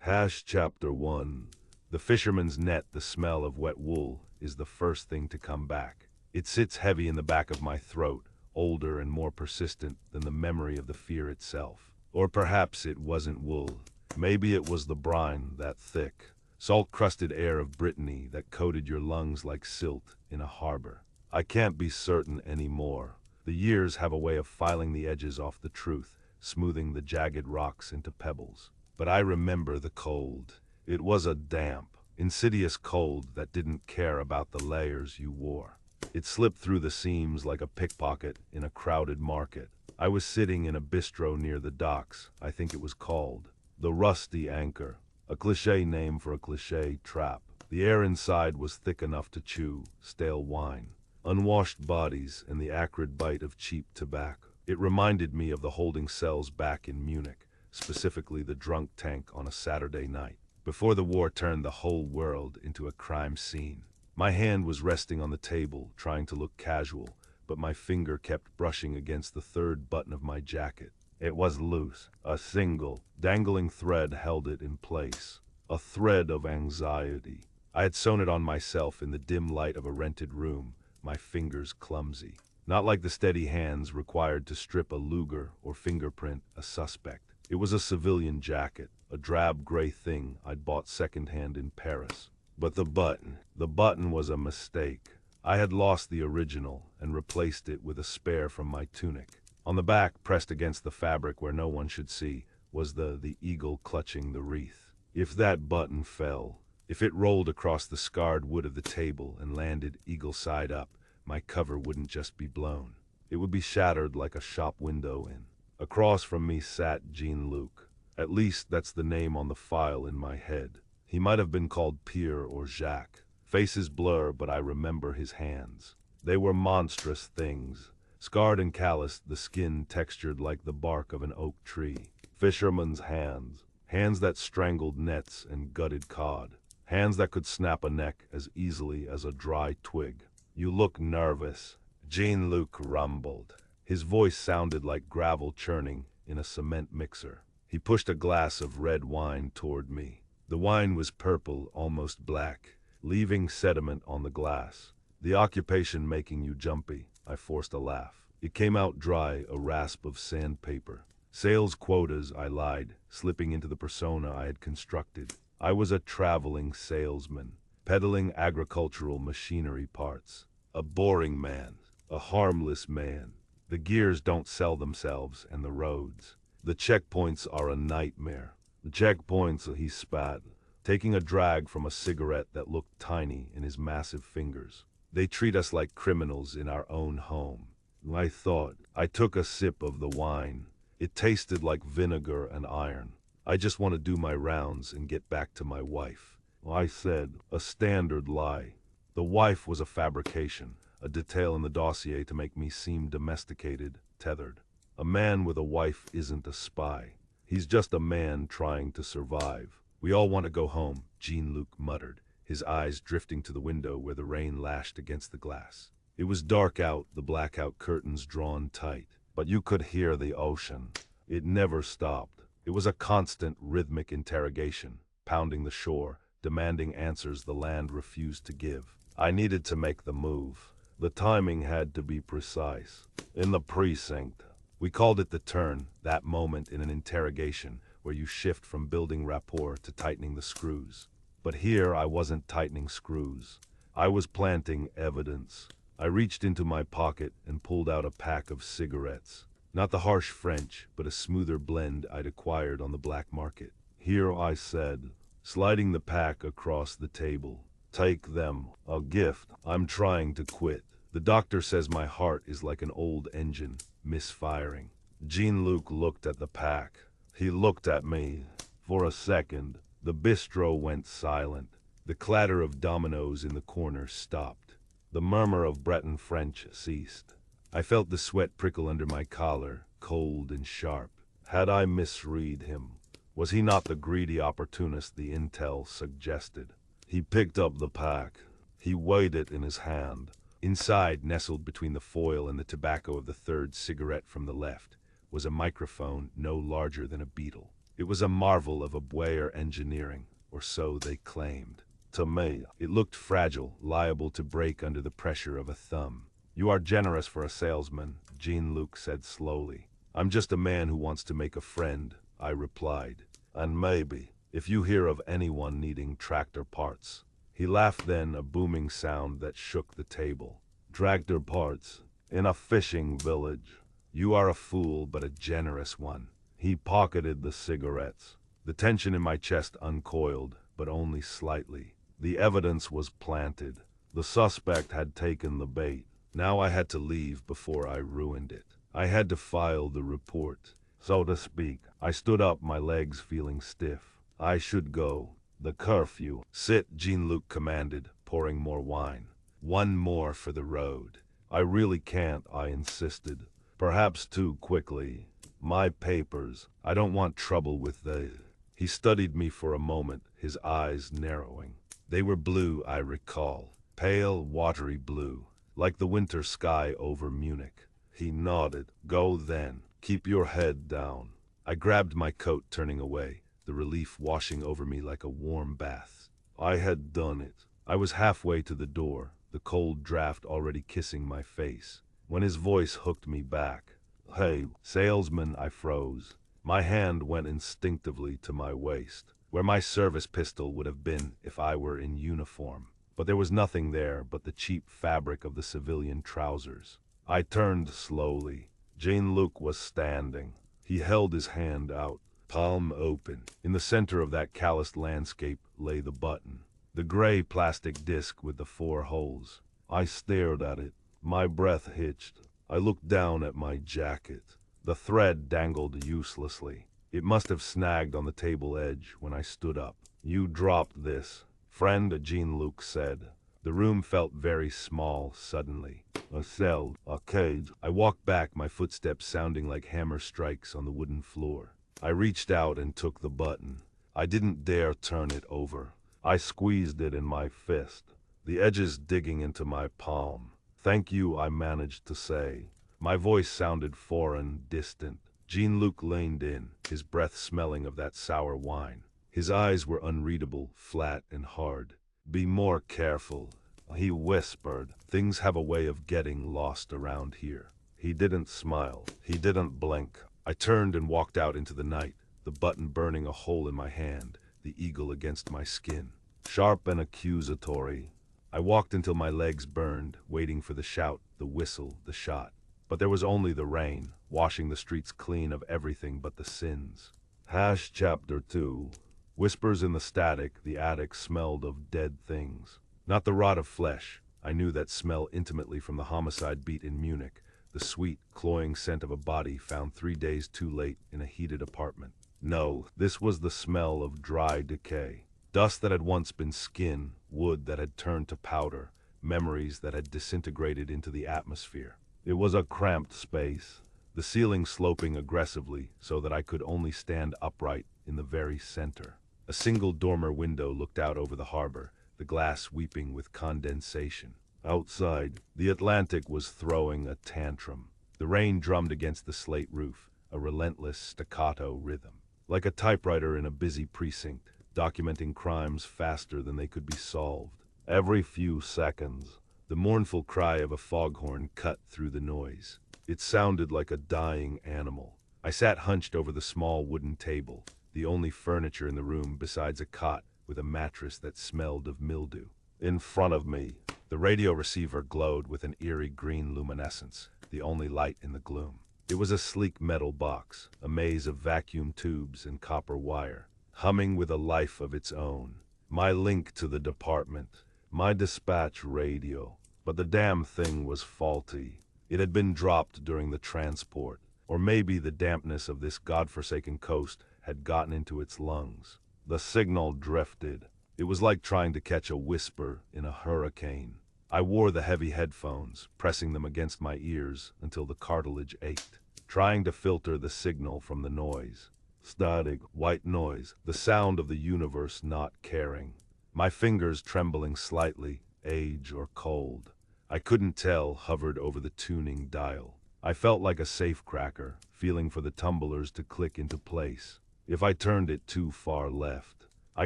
Chapter 1. The fisherman's net. The smell of wet wool is the first thing to come back. It sits heavy in the back of my throat, older and more persistent than the memory of the fear itself. Or perhaps it wasn't wool. Maybe it was the brine, that thick, salt-crusted air of Brittany that coated your lungs like silt in a harbor. I can't be certain anymore. The years have a way of filing the edges off the truth, smoothing the jagged rocks into pebbles. But I remember the cold. It was a damp, insidious cold that didn't care about the layers you wore. It slipped through the seams like a pickpocket in a crowded market. I was sitting in a bistro near the docks. I think it was called the Rusty Anchor, a cliché name for a cliché trap. The air inside was thick enough to chew stale wine, unwashed bodies, and the acrid bite of cheap tobacco. It reminded me of the holding cells back in Munich, specifically the drunk tank on a Saturday night, before the war turned the whole world into a crime scene. My hand was resting on the table, trying to look casual, but my finger kept brushing against the third button of my jacket. It was loose. A single, dangling thread held it in place. A thread of anxiety. I had sewn it on myself in the dim light of a rented room, my fingers clumsy. Not like the steady hands required to strip a Luger or fingerprint a suspect. It was a civilian jacket, a drab gray thing I'd bought secondhand in Paris. But the button was a mistake. I had lost the original and replaced it with a spare from my tunic. On the back, pressed against the fabric where no one should see, was the eagle clutching the wreath. If that button fell, if it rolled across the scarred wood of the table and landed eagle side up, my cover wouldn't just be blown. It would be shattered like a shop window in. Across from me sat Jean-Luc. At least that's the name on the file in my head. He might have been called Pierre or Jacques. Faces blur, but I remember his hands. They were monstrous things. Scarred and calloused, the skin textured like the bark of an oak tree. Fisherman's hands. Hands that strangled nets and gutted cod. Hands that could snap a neck as easily as a dry twig. "You look nervous," Jean-Luc rumbled. His voice sounded like gravel churning in a cement mixer. He pushed a glass of red wine toward me. The wine was purple, almost black, leaving sediment on the glass. The occupation making you jumpy. I forced a laugh. It came out dry, a rasp of sandpaper. Sales quotas, I lied, slipping into the persona I had constructed. I was a traveling salesman, peddling agricultural machinery parts. A boring man, a harmless man. The gears don't sell themselves, and the roads. The checkpoints are a nightmare. The checkpoints, he spat, taking a drag from a cigarette that looked tiny in his massive fingers. They treat us like criminals in our own home. I thought. I took a sip of the wine. It tasted like vinegar and iron. I just want to do my rounds and get back to my wife. I said, a standard lie. The wife was a fabrication, a detail in the dossier to make me seem domesticated, tethered. A man with a wife isn't a spy. He's just a man trying to survive. "We all want to go home," Jean-Luc muttered, his eyes drifting to the window where the rain lashed against the glass. It was dark out, the blackout curtains drawn tight, but you could hear the ocean. It never stopped. It was a constant, rhythmic interrogation, pounding the shore, demanding answers the land refused to give. I needed to make the move. The timing had to be precise. In the precinct, we called it the turn, that moment in an interrogation where you shift from building rapport to tightening the screws. But here I wasn't tightening screws. I was planting evidence. I reached into my pocket and pulled out a pack of cigarettes. Not the harsh French, but a smoother blend I'd acquired on the black market. "Here," I said, sliding the pack across the table. "Take them. A gift. I'm trying to quit. The doctor says my heart is like an old engine, misfiring." Jean-Luc looked at the pack. He looked at me. For a second, the bistro went silent. The clatter of dominoes in the corner stopped. The murmur of Breton French ceased. I felt the sweat prickle under my collar, cold and sharp. Had I misread him? Was he not the greedy opportunist the intel suggested? He picked up the pack. He weighed it in his hand. Inside, nestled between the foil and the tobacco of the third cigarette from the left, was a microphone no larger than a beetle. It was a marvel of Abwehr engineering, or so they claimed. To me, it looked fragile, liable to break under the pressure of a thumb. "You are generous for a salesman," Jean-Luc said slowly. "I'm just a man who wants to make a friend," I replied. "And maybe, if you hear of anyone needing tractor parts." He laughed, then a booming sound that shook the table. "Tractor parts? In a fishing village? You are a fool, but a generous one." He pocketed the cigarettes. The tension in my chest uncoiled, but only slightly. The evidence was planted. The suspect had taken the bait. Now I had to leave before I ruined it. I had to file the report, so to speak. I stood up, my legs feeling stiff. I should go. The curfew. "Sit," Jean-Luc commanded, pouring more wine. "One more for the road." "I really can't," I insisted. Perhaps too quickly. "My papers. I don't want trouble with the..." He studied me for a moment, his eyes narrowing. They were blue, I recall. Pale, watery blue, like the winter sky over Munich. He nodded. "Go then. Keep your head down." I grabbed my coat, turning away, the relief washing over me like a warm bath. I had done it. I was halfway to the door, the cold draft already kissing my face, when his voice hooked me back. "Hey, salesman," I froze. My hand went instinctively to my waist, where my service pistol would have been if I were in uniform. But there was nothing there but the cheap fabric of the civilian trousers. I turned slowly. Jean-Luc was standing. He held his hand out, palm open. In the center of that calloused landscape lay the button, the gray plastic disc with the 4 holes. I stared at it. My breath hitched. I looked down at my jacket. The thread dangled uselessly. It must have snagged on the table edge when I stood up. "You dropped this, friend," Jean-Luc said. The room felt very small suddenly. "A cell, a cage." I walked back, my footsteps sounding like hammer strikes on the wooden floor. I reached out and took the button. I didn't dare turn it over. I squeezed it in my fist, the edges digging into my palm. "Thank you," I managed to say. My voice sounded foreign, distant. Jean-Luc leaned in, his breath smelling of that sour wine. His eyes were unreadable, flat and hard. "Be more careful," he whispered. "Things have a way of getting lost around here." He didn't smile. He didn't blink. I turned and walked out into the night, the button burning a hole in my hand, the eagle against my skin. Sharp and accusatory. I walked until my legs burned, waiting for the shout, the whistle, the shot. But there was only the rain, washing the streets clean of everything but the sins. Chapter 2. Whispers in the static, the attic smelled of dead things. Not the rot of flesh. I knew that smell intimately from the homicide beat in Munich, the sweet, cloying scent of a body found 3 days too late in a heated apartment. No, this was the smell of dry decay. Dust that had once been skin, wood that had turned to powder, memories that had disintegrated into the atmosphere. It was a cramped space, the ceiling sloping aggressively so that I could only stand upright in the very center. A single dormer window looked out over the harbor, the glass weeping with condensation. Outside, the Atlantic was throwing a tantrum. The rain drummed against the slate roof, a relentless staccato rhythm. Like a typewriter in a busy precinct, documenting crimes faster than they could be solved. Every few seconds, the mournful cry of a foghorn cut through the noise. It sounded like a dying animal. I sat hunched over the small wooden table, the only furniture in the room besides a cot with a mattress that smelled of mildew. In front of me, the radio receiver glowed with an eerie green luminescence, the only light in the gloom. It was a sleek metal box, a maze of vacuum tubes and copper wire, humming with a life of its own. My link to the department, my dispatch radio. But the damn thing was faulty. It had been dropped during the transport, or maybe the dampness of this godforsaken coast had gotten into its lungs. The signal drifted. It was like trying to catch a whisper in a hurricane. I wore the heavy headphones, pressing them against my ears until the cartilage ached, trying to filter the signal from the noise. Static, white noise, the sound of the universe not caring. My fingers trembling slightly, age or cold. I couldn't tell, hovered over the tuning dial. I felt like a safecracker, feeling for the tumblers to click into place. If I turned it too far left, I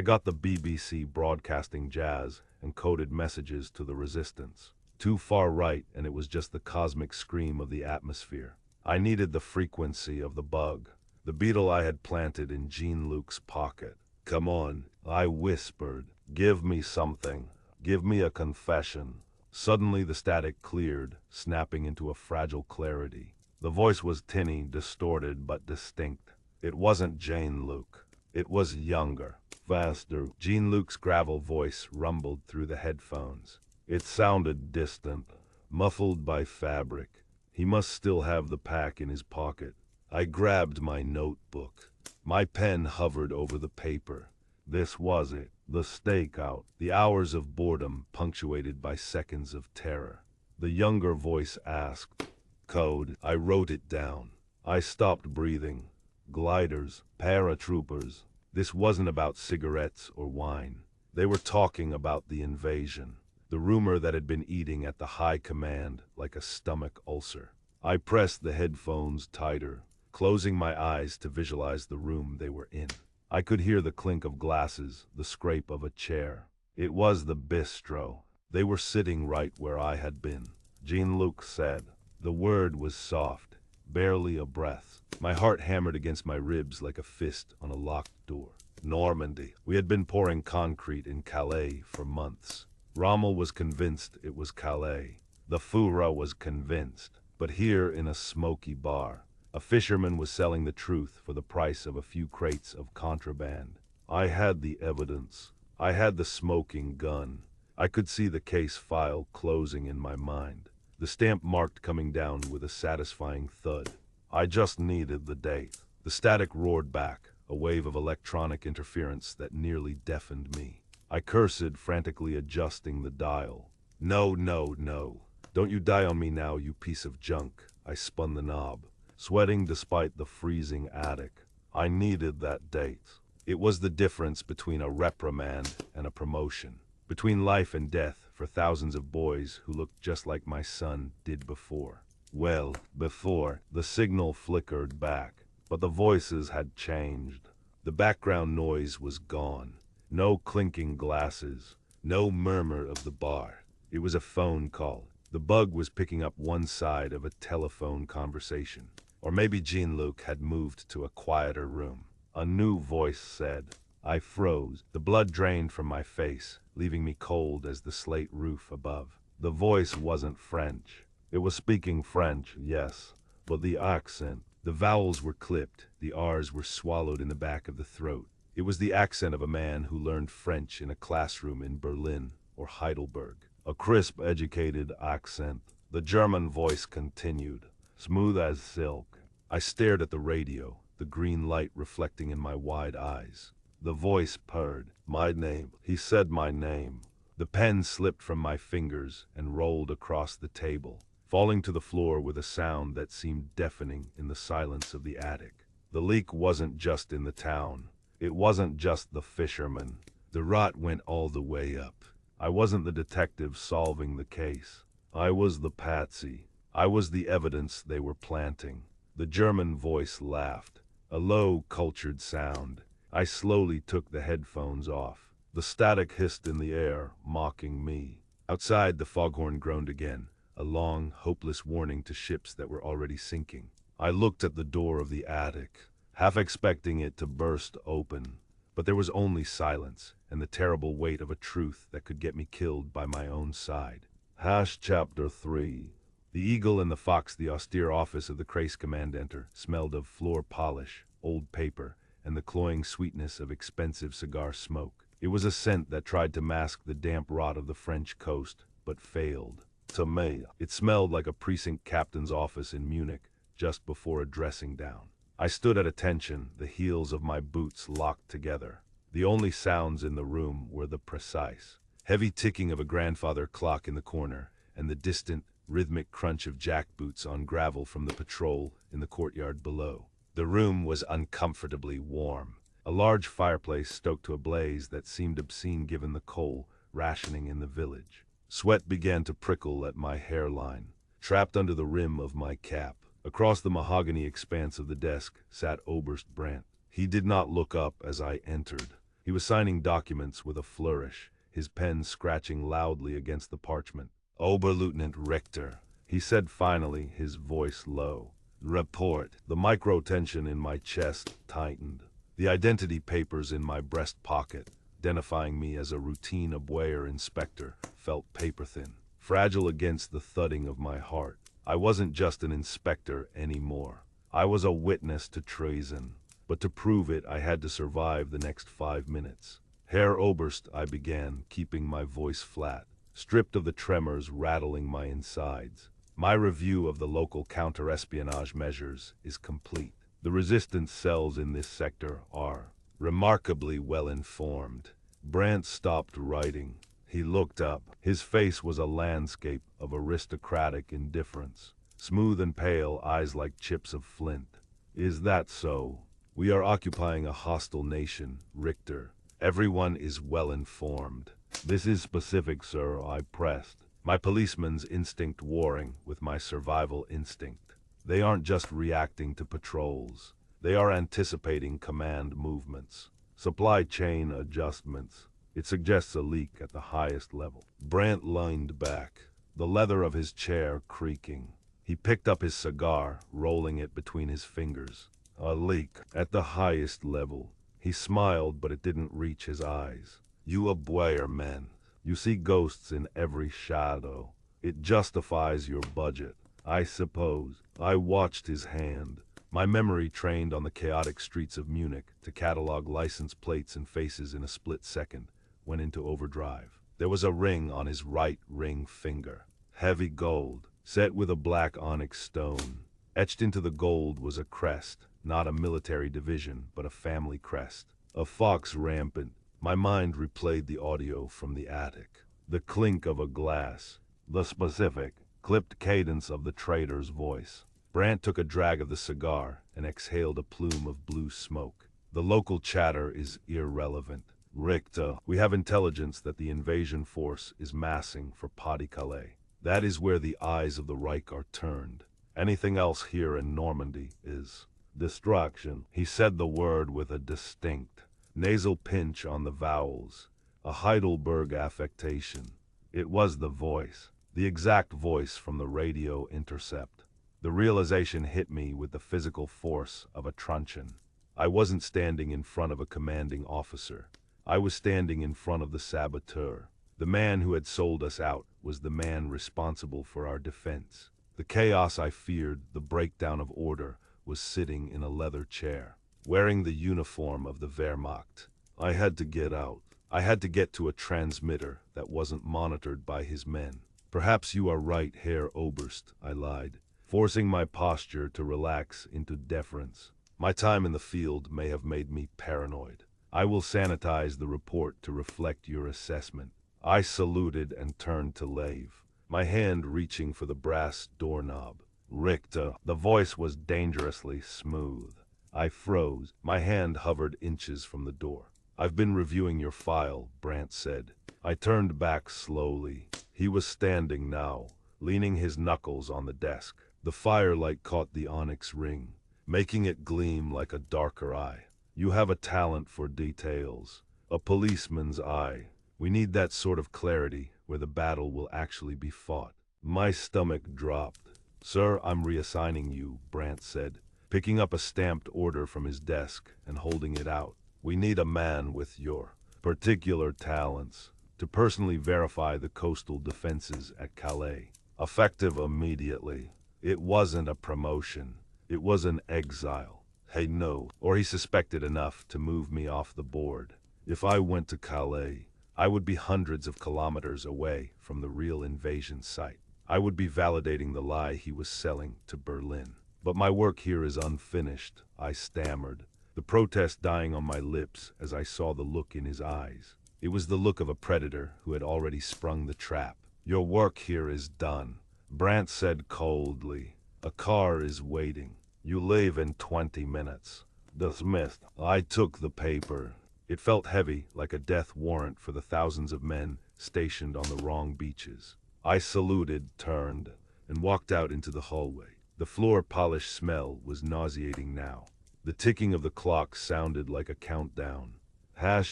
got the BBC broadcasting jazz and coded messages to the resistance. Too far right, and it was just the cosmic scream of the atmosphere. I needed the frequency of the bug, the beetle I had planted in Jean-Luc's pocket. "Come on," I whispered. "Give me something. Give me a confession." Suddenly the static cleared, snapping into a fragile clarity. The voice was tinny, distorted, but distinct. It wasn't Jean-Luc. It was younger, faster. Jean-Luc's gravel voice rumbled through the headphones. It sounded distant, muffled by fabric. He must still have the pack in his pocket. I grabbed my notebook. My pen hovered over the paper. This was it, the stakeout, the hours of boredom punctuated by seconds of terror. The younger voice asked, "Code." I wrote it down. I stopped breathing. Gliders, paratroopers. This wasn't about cigarettes or wine. They were talking about the invasion, the rumor that had been eating at the high command like a stomach ulcer. I pressed the headphones tighter, closing my eyes to visualize the room they were in. I could hear the clink of glasses, the scrape of a chair. It was the bistro. They were sitting right where I had been. Jean-Luc said. The word was soft, barely a breath. My heart hammered against my ribs like a fist on a locked door. Normandy. We had been pouring concrete in Calais for months. Rommel was convinced it was Calais. The Führer was convinced. But here in a smoky bar, a fisherman was selling the truth for the price of a few crates of contraband. I had the evidence. I had the smoking gun. I could see the case file closing in my mind. The stamp marked coming down with a satisfying thud. I just needed the date. The static roared back, a wave of electronic interference that nearly deafened me. I cursed, frantically adjusting the dial. "No, no, no. Don't you die on me now, you piece of junk." I spun the knob, sweating despite the freezing attic. I needed that date. It was the difference between a reprimand and a promotion, between life and death for thousands of boys who looked just like my son did before. Well, before, the signal flickered back, but the voices had changed. The background noise was gone. No clinking glasses, no murmur of the bar. It was a phone call. The bug was picking up one side of a telephone conversation. Or maybe Jean-Luc had moved to a quieter room. A new voice said. I froze. The blood drained from my face, leaving me cold as the slate roof above. The voice wasn't French. It was speaking French, yes, but the accent. The vowels were clipped, the R's were swallowed in the back of the throat. It was the accent of a man who learned French in a classroom in Berlin or Heidelberg. A crisp, educated accent. The German voice continued, smooth as silk. I stared at the radio, the green light reflecting in my wide eyes. The voice purred. My name. He said my name. The pen slipped from my fingers and rolled across the table, falling to the floor with a sound that seemed deafening in the silence of the attic. The leak wasn't just in the town. It wasn't just the fishermen. The rot went all the way up. I wasn't the detective solving the case. I was the patsy. I was the evidence they were planting. The German voice laughed, a low, cultured sound. I slowly took the headphones off. The static hissed in the air, mocking me. Outside, the foghorn groaned again, a long, hopeless warning to ships that were already sinking. I looked at the door of the attic, half expecting it to burst open. But there was only silence, and the terrible weight of a truth that could get me killed by my own side. Chapter 3. The Eagle and the Fox, the austere office of the Kreis Commandenter, smelled of floor polish, old paper, and the cloying sweetness of expensive cigar smoke. It was a scent that tried to mask the damp rot of the French coast, but failed. To me, it smelled like a precinct captain's office in Munich, just before a dressing down. I stood at attention, the heels of my boots locked together. The only sounds in the room were the precise, heavy ticking of a grandfather clock in the corner, and the distant, rhythmic crunch of jackboots on gravel from the patrol in the courtyard below. The room was uncomfortably warm. A large fireplace stoked to a blaze that seemed obscene given the coal rationing in the village. Sweat began to prickle at my hairline, trapped under the rim of my cap. Across the mahogany expanse of the desk sat Oberst Brandt. He did not look up as I entered. He was signing documents with a flourish, his pen scratching loudly against the parchment. "Oberleutnant Richter," he said finally, his voice low. "Report." The micro-tension in my chest tightened. The identity papers in my breast pocket, identifying me as a routine Abwehr inspector, felt paper-thin, fragile against the thudding of my heart. I wasn't just an inspector anymore. I was a witness to treason. But to prove it, I had to survive the next 5 minutes. "Herr Oberst," I began, keeping my voice flat, stripped of the tremors rattling my insides. "My review of the local counter-espionage measures is complete. The resistance cells in this sector are remarkably well informed." Brandt stopped writing. He looked up. His face was a landscape of aristocratic indifference. Smooth and pale, eyes like chips of flint. "Is that so? We are occupying a hostile nation, Richter. Everyone is well informed." "This is specific, sir," I pressed, my policeman's instinct warring with my survival instinct. "They aren't just reacting to patrols. They are anticipating command movements, supply chain adjustments. It suggests a leak at the highest level." Brandt leaned back, the leather of his chair creaking. He picked up his cigar, rolling it between his fingers. "A leak at the highest level." He smiled, but it didn't reach his eyes. "You Abwehr men, you see ghosts in every shadow. It justifies your budget, I suppose." I watched his hand. My memory, trained on the chaotic streets of Munich to catalog license plates and faces in a split second, went into overdrive. There was a ring on his right ring finger. Heavy gold, set with a black onyx stone. Etched into the gold was a crest, not a military division, but a family crest. A fox rampant. My mind replayed the audio from the attic. The clink of a glass. The specific, clipped cadence of the traitor's voice. Brandt took a drag of the cigar and exhaled a plume of blue smoke. "The local chatter is irrelevant. Richter, we have intelligence that the invasion force is massing for Pas-de-Calais. That is where the eyes of the Reich are turned. Anything else here in Normandy is distraction." He said the word with a distinct, nasal pinch on the vowels, a Heidelberg affectation. It was the voice, the exact voice from the radio intercept. The realization hit me with the physical force of a truncheon. I wasn't standing in front of a commanding officer. I was standing in front of the saboteur. The man who had sold us out was the man responsible for our defense. The chaos I feared, the breakdown of order, was sitting in a leather chair, wearing the uniform of the Wehrmacht. I had to get out. I had to get to a transmitter that wasn't monitored by his men. "Perhaps you are right, Herr Oberst," I lied, forcing my posture to relax into deference. "My time in the field may have made me paranoid. I will sanitize the report to reflect your assessment." I saluted and turned to leave, my hand reaching for the brass doorknob. "Richter." The voice was dangerously smooth. I froze. My hand hovered inches from the door. "I've been reviewing your file," Brandt said. I turned back slowly. He was standing now, leaning his knuckles on the desk. The firelight caught the onyx ring, making it gleam like a darker eye. "You have a talent for details, a policeman's eye. We need that sort of clarity where the battle will actually be fought." My stomach dropped. "Sir, I'm reassigning you," Brandt said, picking up a stamped order from his desk and holding it out. "We need a man with your particular talents to personally verify the coastal defenses at Calais. Effective immediately." It wasn't a promotion. It was an exile. He knew, or he suspected enough to move me off the board. If I went to Calais, I would be hundreds of kilometers away from the real invasion site. I would be validating the lie he was selling to Berlin. "But my work here is unfinished," I stammered, the protest dying on my lips as I saw the look in his eyes. It was the look of a predator who had already sprung the trap. "Your work here is done," Brandt said coldly. "A car is waiting. You leave in 20 minutes. Dismissed." I took the paper. It felt heavy, like a death warrant for the thousands of men stationed on the wrong beaches. I saluted, turned, and walked out into the hallway. The floor polish smell was nauseating now. The ticking of the clock sounded like a countdown.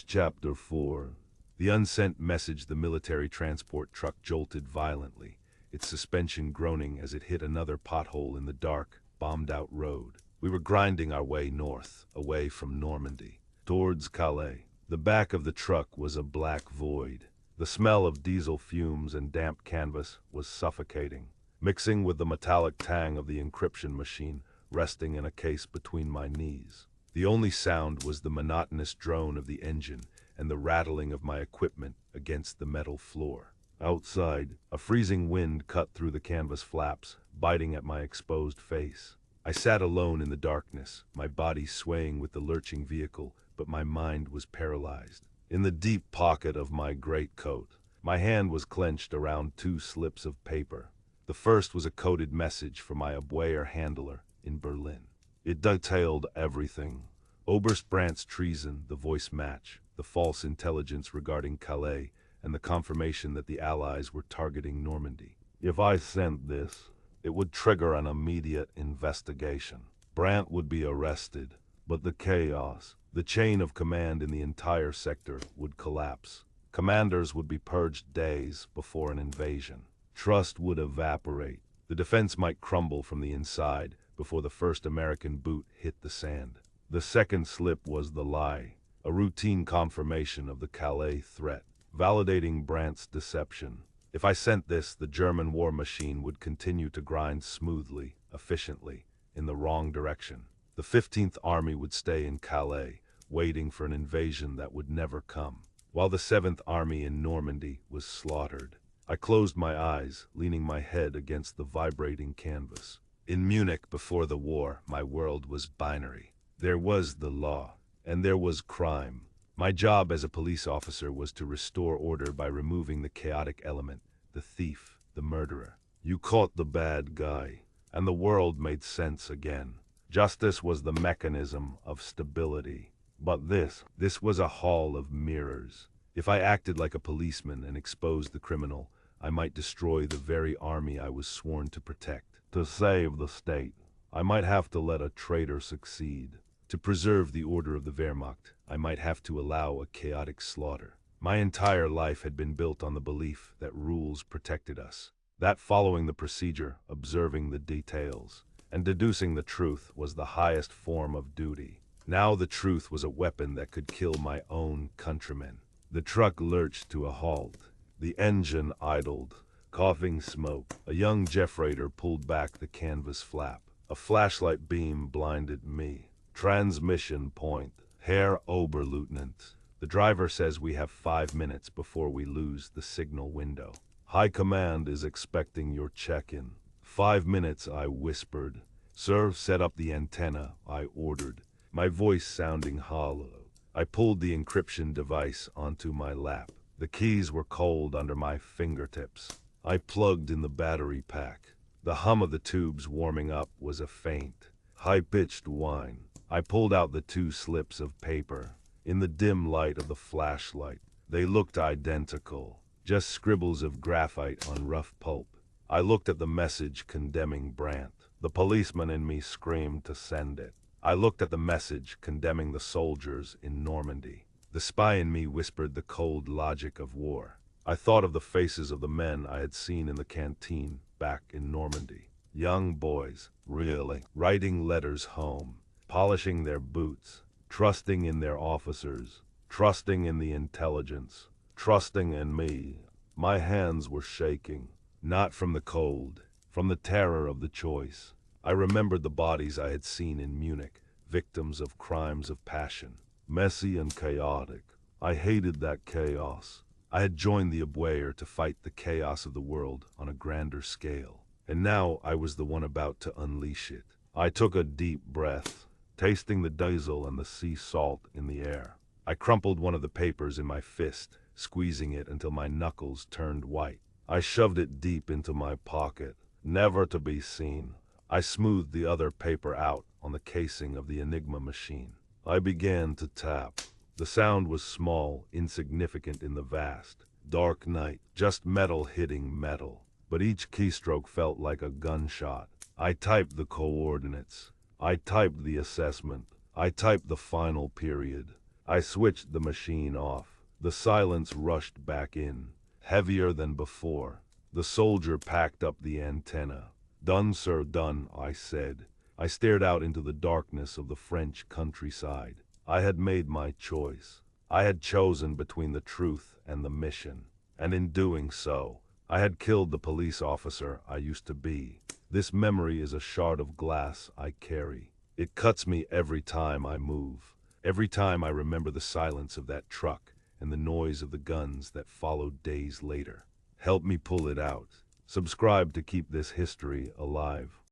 Chapter 4. The unsent message. The military transport truck jolted violently, its suspension groaning as it hit another pothole in the dark, bombed-out road. We were grinding our way north, away from Normandy, towards Calais. The back of the truck was a black void. The smell of diesel fumes and damp canvas was suffocating, mixing with the metallic tang of the encryption machine resting in a case between my knees. The only sound was the monotonous drone of the engine and the rattling of my equipment against the metal floor. Outside, a freezing wind cut through the canvas flaps, biting at my exposed face. I sat alone in the darkness, my body swaying with the lurching vehicle, but my mind was paralyzed. In the deep pocket of my greatcoat, my hand was clenched around two slips of paper. The first was a coded message from my Abwehr handler in Berlin. It detailed everything. Oberst Brandt's treason, the voice match, the false intelligence regarding Calais, and the confirmation that the Allies were targeting Normandy. If I sent this, it would trigger an immediate investigation. Brandt would be arrested, but the chaos, the chain of command in the entire sector would collapse. Commanders would be purged days before an invasion. Trust would evaporate. The defense might crumble from the inside before the first American boot hit the sand. The second slip was the lie, a routine confirmation of the Calais threat, validating Brandt's deception. If I sent this, the German war machine would continue to grind smoothly, efficiently, in the wrong direction. The 15th Army would stay in Calais, waiting for an invasion that would never come, while the 7th Army in Normandy was slaughtered. I closed my eyes, leaning my head against the vibrating canvas. In Munich before the war, my world was binary. There was the law, and there was crime. My job as a police officer was to restore order by removing the chaotic element, the thief, the murderer. You caught the bad guy, and the world made sense again. Justice was the mechanism of stability. But this was a hall of mirrors. If I acted like a policeman and exposed the criminal, I might destroy the very army I was sworn to protect. To save the state, I might have to let a traitor succeed. To preserve the order of the Wehrmacht, I might have to allow a chaotic slaughter. My entire life had been built on the belief that rules protected us, that following the procedure, observing the details, and deducing the truth was the highest form of duty. Now the truth was a weapon that could kill my own countrymen. The truck lurched to a halt. The engine idled, coughing smoke. A young Jeffrader pulled back the canvas flap. A flashlight beam blinded me. Transmission point. Herr Oberleutnant. The driver says we have 5 minutes before we lose the signal window. High Command is expecting your check-in. 5 minutes, I whispered. Sir, set up the antenna, I ordered, my voice sounding hollow. I pulled the encryption device onto my lap. The keys were cold under my fingertips. I plugged in the battery pack. The hum of the tubes warming up was a faint, high-pitched whine. I pulled out the 2 slips of paper. In the dim light of the flashlight, they looked identical, just scribbles of graphite on rough pulp. I looked at the message condemning Brandt. The policeman in me screamed to send it. I looked at the message condemning the soldiers in Normandy. The spy in me whispered the cold logic of war. I thought of the faces of the men I had seen in the canteen back in Normandy. Young boys, really, writing letters home, polishing their boots, trusting in their officers, trusting in the intelligence, trusting in me. My hands were shaking, not from the cold, from the terror of the choice. I remembered the bodies I had seen in Munich, victims of crimes of passion, messy and chaotic. I hated that chaos. I had joined the Abwehr to fight the chaos of the world on a grander scale, and now I was the one about to unleash it. I took a deep breath, tasting the diesel and the sea salt in the air. I crumpled one of the papers in my fist, squeezing it until my knuckles turned white. I shoved it deep into my pocket, never to be seen. I smoothed the other paper out on the casing of the Enigma machine. I began to tap. The sound was small, insignificant in the vast, dark night, just metal hitting metal. But each keystroke felt like a gunshot. I typed the coordinates. I typed the assessment. I typed the final period. I switched the machine off. The silence rushed back in, heavier than before. The soldier packed up the antenna. "Done, sir, done," I said. I stared out into the darkness of the French countryside. I had made my choice. I had chosen between the truth and the mission. And in doing so, I had killed the police officer I used to be. This memory is a shard of glass I carry. It cuts me every time I move. Every time I remember the silence of that truck and the noise of the guns that followed days later. Help me pull it out. Subscribe to keep this history alive.